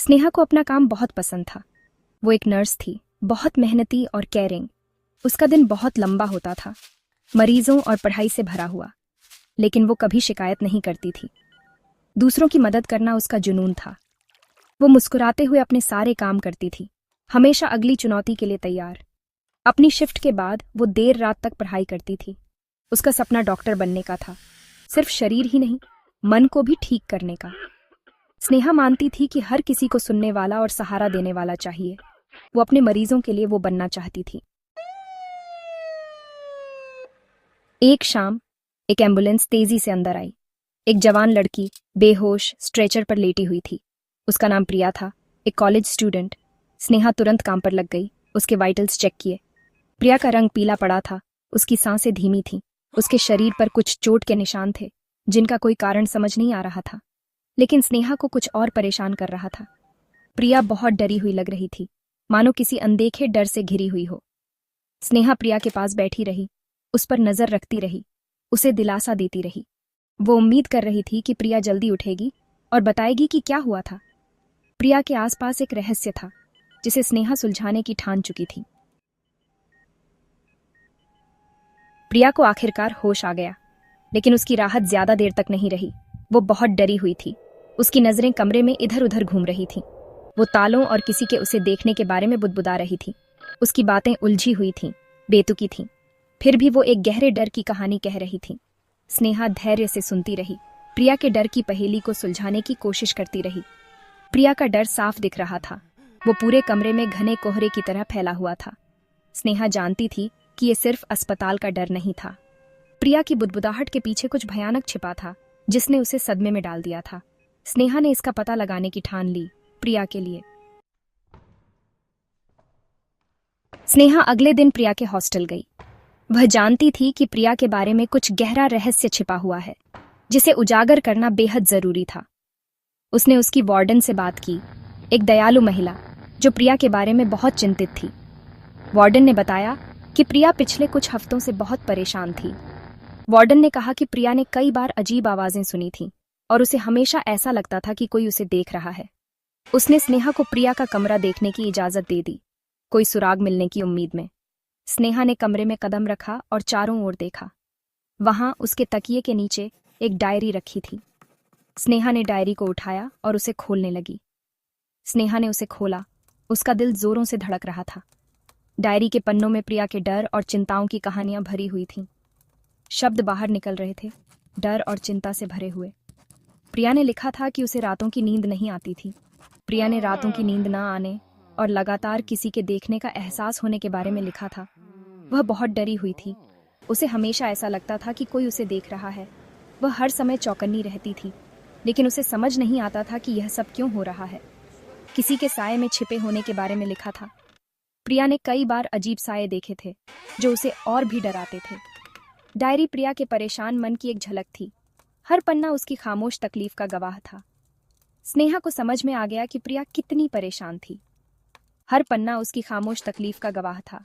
स्नेहा को अपना काम बहुत पसंद था। वो एक नर्स थी, बहुत मेहनती और केयरिंग। उसका दिन बहुत लंबा होता था, मरीजों और पढ़ाई से भरा हुआ, लेकिन वो कभी शिकायत नहीं करती थी। दूसरों की मदद करना उसका जुनून था। वो मुस्कुराते हुए अपने सारे काम करती थी, हमेशा अगली चुनौती के लिए तैयार। अपनी शिफ्ट के बाद वो देर रात तक पढ़ाई करती थी। उसका सपना डॉक्टर बनने का था, सिर्फ शरीर ही नहीं, मन को भी ठीक करने का। स्नेहा मानती थी कि हर किसी को सुनने वाला और सहारा देने वाला चाहिए। वो अपने मरीजों के लिए वो बनना चाहती थी। एक शाम एक एम्बुलेंस तेजी से अंदर आई। एक जवान लड़की बेहोश स्ट्रेचर पर लेटी हुई थी। उसका नाम प्रिया था, एक कॉलेज स्टूडेंट। स्नेहा तुरंत काम पर लग गई, उसके वाइटल्स चेक किए। प्रिया का रंग पीला पड़ा था, उसकी सांसें धीमी थीं। उसके शरीर पर कुछ चोट के निशान थे, जिनका कोई कारण समझ नहीं आ रहा था, लेकिन स्नेहा को कुछ और परेशान कर रहा था। प्रिया बहुत डरी हुई लग रही थी, मानो किसी अनदेखे डर से घिरी हुई हो। स्नेहा प्रिया के पास बैठी रही, उस पर नजर रखती रही, उसे दिलासा देती रही। वो उम्मीद कर रही थी कि प्रिया जल्दी उठेगी और बताएगी कि क्या हुआ था। प्रिया के आसपास एक रहस्य था, जिसे स्नेहा सुलझाने की ठान चुकी थी। प्रिया को आखिरकार होश आ गया, लेकिन उसकी राहत ज्यादा देर तक नहीं रही। वो बहुत डरी हुई थी। उसकी नजरें कमरे में इधर उधर घूम रही थीं। वो तालों और किसी के उसे देखने के बारे में बुदबुदा रही थी। उसकी बातें उलझी हुई थीं, बेतुकी थीं। फिर भी वो एक गहरे डर की कहानी कह रही थी। स्नेहा धैर्य से सुनती रही, प्रिया के डर की पहेली को सुलझाने की कोशिश करती रही। प्रिया का डर साफ दिख रहा था, वो पूरे कमरे में घने कोहरे की तरह फैला हुआ था। स्नेहा जानती थी कि ये सिर्फ अस्पताल का डर नहीं था। प्रिया की बुदबुदाहट के पीछे कुछ भयानक छिपा था, जिसने उसे सदमे में डाल दिया था। स्नेहा ने इसका पता लगाने की ठान ली, प्रिया के लिए। स्नेहा अगले दिन प्रिया के हॉस्टल गई। वह जानती थी कि प्रिया के बारे में कुछ गहरा रहस्य छिपा हुआ है, जिसे उजागर करना बेहद जरूरी था। उसने उसकी वार्डन से बात की, एक दयालु महिला जो प्रिया के बारे में बहुत चिंतित थी। वार्डन ने बताया कि प्रिया पिछले कुछ हफ्तों से बहुत परेशान थी। वार्डन ने कहा कि प्रिया ने कई बार अजीब आवाजें सुनी थीं और उसे हमेशा ऐसा लगता था कि कोई उसे देख रहा है। उसने स्नेहा को प्रिया का कमरा देखने की इजाजत दे दी, कोई सुराग मिलने की उम्मीद में। स्नेहा ने कमरे में कदम रखा और चारों ओर देखा। वहां उसके तकिए के नीचे एक डायरी रखी थी। स्नेहा ने डायरी को उठाया और उसे खोलने लगी। स्नेहा ने उसे खोला, उसका दिल जोरों से धड़क रहा था। डायरी के पन्नों में प्रिया के डर और चिंताओं की कहानियां भरी हुई थीं। शब्द बाहर निकल रहे थे, डर और चिंता से भरे हुए। प्रिया ने लिखा था कि उसे रातों की नींद नहीं आती थी। प्रिया ने रातों की नींद ना आने और लगातार किसी के देखने का एहसास होने के बारे में लिखा था। वह बहुत डरी हुई थी। उसे हमेशा ऐसा लगता था कि कोई उसे देख रहा है। वह हर समय चौकन्नी रहती थी, लेकिन उसे समझ नहीं आता था कि यह सब क्यों हो रहा है। किसी के साए में छिपे होने के बारे में लिखा था। प्रिया ने कई बार अजीब साए देखे थे, जो उसे और भी डराते थे। डायरी प्रिया के परेशान मन की एक झलक थी। हर पन्ना उसकी खामोश तकलीफ का गवाह था। स्नेहा को समझ में आ गया कि प्रिया कितनी परेशान थी। हर पन्ना उसकी खामोश तकलीफ का गवाह था।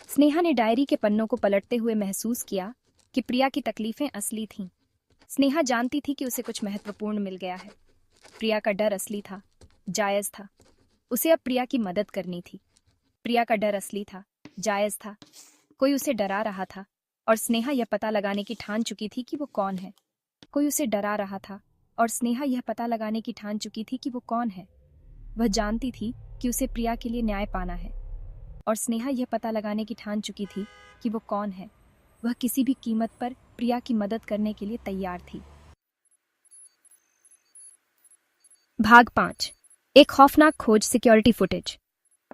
स्नेहा ने डायरी के पन्नों को पलटते हुए महसूस किया कि प्रिया की तकलीफें असली थीं। स्नेहा जानती थी कि उसे कुछ महत्वपूर्ण मिल गया है। प्रिया का डर असली था, जायज था। उसे अब प्रिया की मदद करनी थी। प्रिया का डर असली था, जायज था। कोई उसे डरा रहा था, और स्नेहा यह पता लगाने की ठान चुकी थी कि वो कौन है। कोई उसे डरा रहा था, और स्नेहा यह पता लगाने की ठान चुकी थी कि वो कौन है। वह जानती थी कि उसे प्रिया के लिए न्याय पाना है, और स्नेहा यह पता लगाने की ठान चुकी थी कि वो कौन है। वह किसी भी कीमत पर प्रिया की मदद करने के लिए तैयार थी। भाग 5। एक खौफनाक खोज, सिक्योरिटी फुटेज।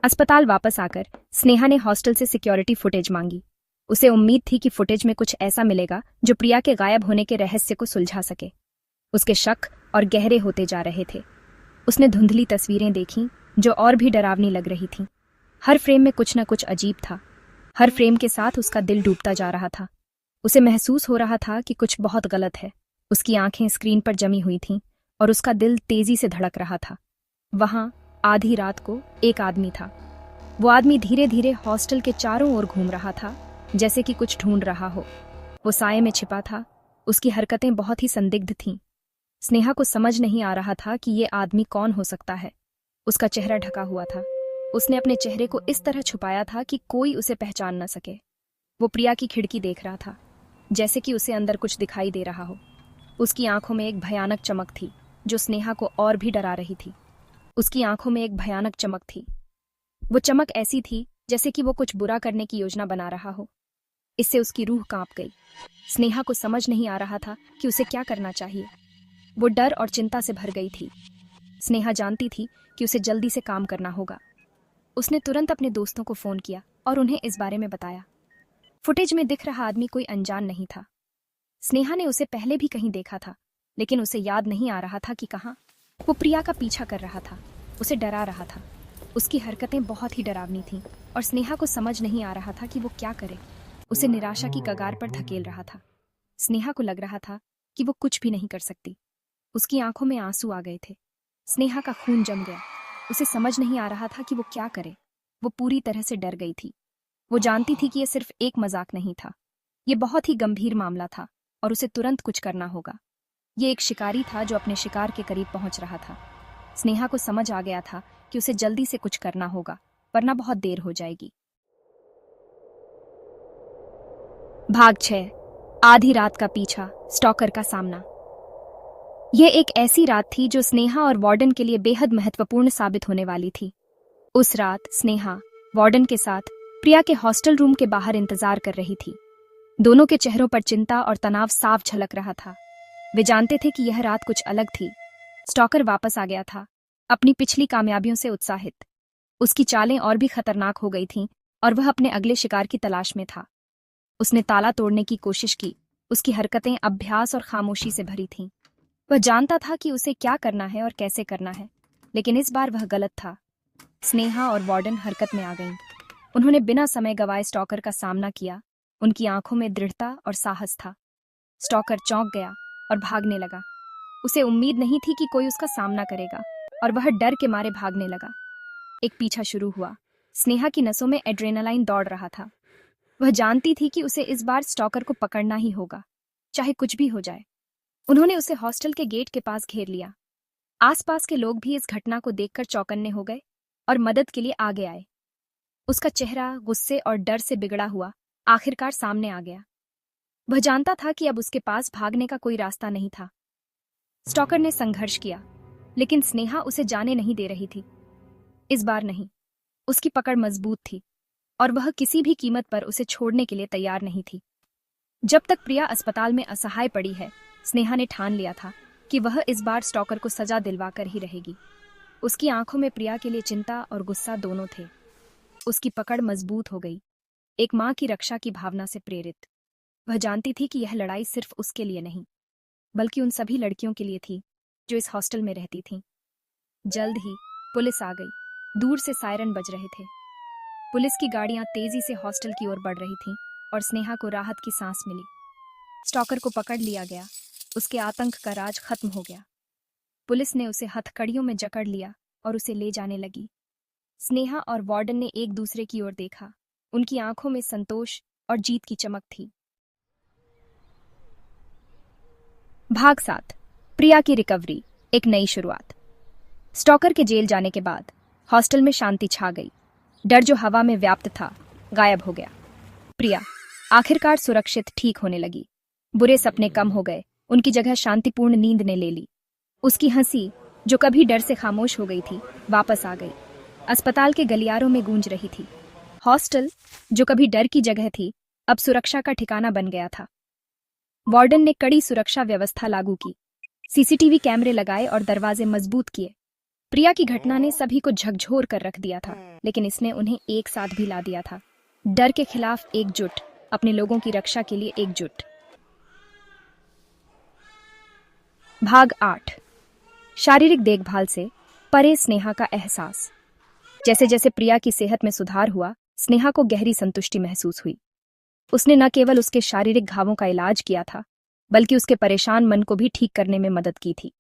अस्पताल वापस आकर स्नेहा ने हॉस्टल से सिक्योरिटी फुटेज मांगी। उसे उम्मीद थी कि फुटेज में कुछ ऐसा मिलेगा जो प्रिया के गायब होने के रहस्य को सुलझा सके। उसके शक और गहरे होते जा रहे थे। उसने धुंधली तस्वीरें देखीं जो और भी डरावनी लग रही थीं। हर फ्रेम में कुछ न कुछ अजीब था। हर फ्रेम के साथ उसका दिल डूबता जा रहा था। उसे महसूस हो रहा था कि कुछ बहुत गलत है। उसकी आंखें स्क्रीन पर जमी हुई थीं और उसका दिल तेजी से धड़क रहा था। वहां आधी रात को एक आदमी था। वो आदमी धीरे धीरे हॉस्टल के चारों ओर घूम रहा था, जैसे कि कुछ ढूंढ रहा हो। वो साए में छिपा था। उसकी हरकतें बहुत ही संदिग्ध थीं। स्नेहा को समझ नहीं आ रहा था कि ये आदमी कौन हो सकता है। उसका चेहरा ढका हुआ था। उसने अपने चेहरे को इस तरह छुपाया था कि कोई उसे पहचान न सके। वो प्रिया की खिड़की देख रहा था, जैसे कि उसे अंदर कुछ दिखाई दे रहा हो। उसकी आंखों में एक भयानक चमक थी जो स्नेहा को और भी डरा रही थी। उसकी आंखों में एक भयानक चमक थी। वो चमक ऐसी थी जैसे कि वो कुछ बुरा करने की योजना बना रहा हो। इससे उसकी रूह कांप गई। स्नेहा को समझ नहीं आ रहा था कि उसे क्या करना चाहिए। वो डर और चिंता से भर गई थी। स्नेहा जानती थी कि उसे जल्दी से काम करना होगा। उसने तुरंत अपने दोस्तों को फोन किया और उन्हें इस बारे में बताया। फुटेज में दिख रहा आदमी कोई अनजान नहीं था। स्नेहा ने उसे पहले भी कहीं देखा था, लेकिन उसे याद नहीं आ रहा था कि कहाँ। वो प्रिया का पीछा कर रहा था, उसे डरा रहा था। उसकी हरकतें बहुत ही डरावनी थीं और स्नेहा को समझ नहीं आ रहा था कि वो क्या करे। उसे निराशा की कगार पर धकेल रहा था। स्नेहा को लग रहा था कि वो कुछ भी नहीं कर सकती। उसकी आंखों में आंसू आ गए थे। स्नेहा का खून जम गया। उसे समझ नहीं आ रहा था कि वो क्या करे। वो पूरी तरह से डर गई थी। वो जानती थी कि यह सिर्फ एक मजाक नहीं था, ये बहुत ही गंभीर मामला था और उसे तुरंत कुछ करना होगा। ये एक शिकारी था जो अपने शिकार के करीब पहुंच रहा था। स्नेहा को समझ आ गया था कि उसे जल्दी से कुछ करना होगा, वरना बहुत देर हो जाएगी। भाग 6। आधी रात का पीछा, स्टॉकर का सामना। यह एक ऐसी रात थी जो स्नेहा और वार्डन के लिए बेहद महत्वपूर्ण साबित होने वाली थी। उस रात स्नेहा वार्डन के साथ प्रिया के हॉस्टल रूम के बाहर इंतजार कर रही थी। दोनों के चेहरों पर चिंता और तनाव साफ झलक रहा था। वे जानते थे कि यह रात कुछ अलग थी। स्टॉकर वापस आ गया था, अपनी पिछली कामयाबियों से उत्साहित। उसकी चालें और भी खतरनाक हो गई थीं और वह अपने अगले शिकार की तलाश में था। उसने ताला तोड़ने की कोशिश की। उसकी हरकतें अभ्यास और खामोशी से भरी थीं। वह जानता था कि उसे क्या करना है और कैसे करना है, लेकिन इस बार वह गलत था। स्नेहा और वार्डन हरकत में आ गईं। उन्होंने बिना समय गवाए स्टॉकर का सामना किया। उनकी आंखों में दृढ़ता और साहस था। स्टॉकर चौंक गया और भागने लगा। उसे उम्मीद नहीं थी कि कोई उसका सामना करेगा और वह डर के मारे भागने लगा। एक पीछा शुरू हुआ। स्नेहा की नसों में एड्रेनालाइन दौड़ रहा था। वह जानती थी कि उसे इस बार स्टॉकर को पकड़ना ही होगा, चाहे कुछ भी हो जाए। उन्होंने उसे हॉस्टल के गेट के पास घेर लिया। आसपास के लोग भी इस घटना को देखकर चौकन्ने हो गए और मदद के लिए आगे आए। उसका चेहरा गुस्से और डर से बिगड़ा हुआ आखिरकार सामने आ गया। वह जानता था कि अब उसके पास भागने का कोई रास्ता नहीं था। स्टॉकर ने संघर्ष किया, लेकिन स्नेहा उसे जाने नहीं दे रही थी। इस बार नहीं। उसकी पकड़ मजबूत थी और वह किसी भी कीमत पर उसे छोड़ने के लिए तैयार नहीं थी। जब तक प्रिया अस्पताल में असहाय पड़ी है, स्नेहा ने ठान लिया था कि वह इस बार स्टॉकर को सजा दिलवाकर ही रहेगी। उसकी आंखों में प्रिया के लिए चिंता और गुस्सा दोनों थे। उसकी पकड़ मजबूत हो गई, एक मां की रक्षा की भावना से प्रेरित। वह जानती थी कि यह लड़ाई सिर्फ उसके लिए नहीं, बल्कि उन सभी लड़कियों के लिए थी जो इस हॉस्टल में रहती थीं। जल्द ही पुलिस आ गई। दूर से सायरन बज रहे थे। पुलिस की गाड़ियां तेजी से हॉस्टल की ओर बढ़ रही थीं और स्नेहा को राहत की सांस मिली। स्टॉकर को पकड़ लिया गया। उसके आतंक का राज खत्म हो गया। पुलिस ने उसे हथकड़ियों में जकड़ लिया और उसे ले जाने लगी। स्नेहा और वार्डन ने एक दूसरे की ओर देखा। उनकी आंखों में संतोष और जीत की चमक थी। भाग 7। प्रिया की रिकवरी, एक नई शुरुआत। स्टॉकर के जेल जाने के बाद हॉस्टल में शांति छा गई। डर जो हवा में व्याप्त था, गायब हो गया। प्रिया आखिरकार सुरक्षित ठीक होने लगी। बुरे सपने कम हो गए। उनकी जगह शांतिपूर्ण नींद ने ले ली। उसकी हंसी, जो कभी डर से खामोश हो गई थी, वापस आ गई। अस्पताल के गलियारों में गूंज रही थी। हॉस्टल, जो कभी डर की जगह थी, अब सुरक्षा का ठिकाना बन गया था। वार्डन ने कड़ी सुरक्षा व्यवस्था लागू की। सीसीटीवी कैमरे लगाए और दरवाजे मजबूत किए। प्रिया की घटना ने सभी को झकझोर कर रख दिया था, लेकिन इसने उन्हें एक साथ भी ला दिया था। डर के खिलाफ एकजुट, अपने लोगों की रक्षा के लिए एकजुट। भाग 8। शारीरिक देखभाल से परे स्नेहा का एहसास। जैसे जैसे प्रिया की सेहत में सुधार हुआ, स्नेहा को गहरी संतुष्टि महसूस हुई। उसने न केवल उसके शारीरिक घावों का इलाज किया था, बल्कि उसके परेशान मन को भी ठीक करने में मदद की थी।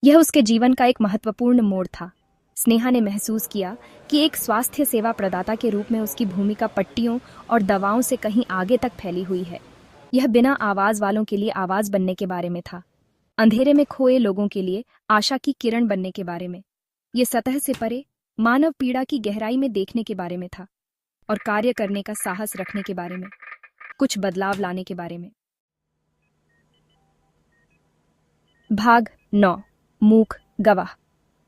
यह उसके जीवन का एक महत्वपूर्ण मोड़ था। स्नेहा ने महसूस किया कि एक स्वास्थ्य सेवा प्रदाता के रूप में उसकी भूमिका पट्टियों और दवाओं से कहीं आगे तक फैली हुई है। यह बिना आवाज वालों के लिए आवाज बनने के बारे में था, अंधेरे में खोए लोगों के लिए आशा की किरण बनने के बारे में। ये सतह से परे मानव पीड़ा की गहराई में देखने के बारे में था और कार्य करने का साहस रखने के बारे में, कुछ बदलाव लाने के बारे में। भाग 9। मूक गवाह।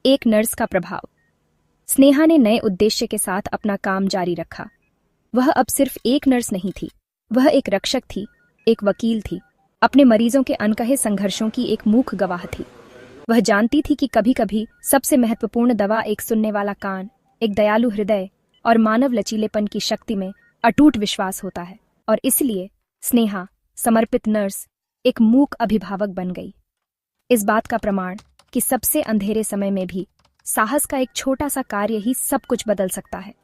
एक नर्स का प्रभाव। स्नेहा ने नए उद्देश्य के साथ अपना काम जारी रखा। वह अब सिर्फ एक नर्स नहीं थी, वह एक रक्षक थी, एक वकील थी, अपने मरीजों के अनकहे संघर्षों की एक मूक गवाह थी। वह जानती थी कि कभी कभी सबसे महत्वपूर्ण दवा एक सुनने वाला कान, एक दयालु हृदय और मानव लचीलेपन की शक्ति में अटूट विश्वास होता है। और इसलिए स्नेहा, समर्पित नर्स, एक मूक अभिभावक बन गई। इस बात का प्रमाण कि सबसे अंधेरे समय में भी साहस का एक छोटा सा कार्य ही सब कुछ बदल सकता है,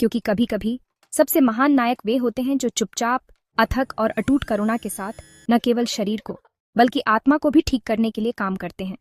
क्योंकि कभी कभी सबसे महान नायक वे होते हैं जो चुपचाप, अथक और अटूट करुणा के साथ न केवल शरीर को बल्कि आत्मा को भी ठीक करने के लिए काम करते हैं।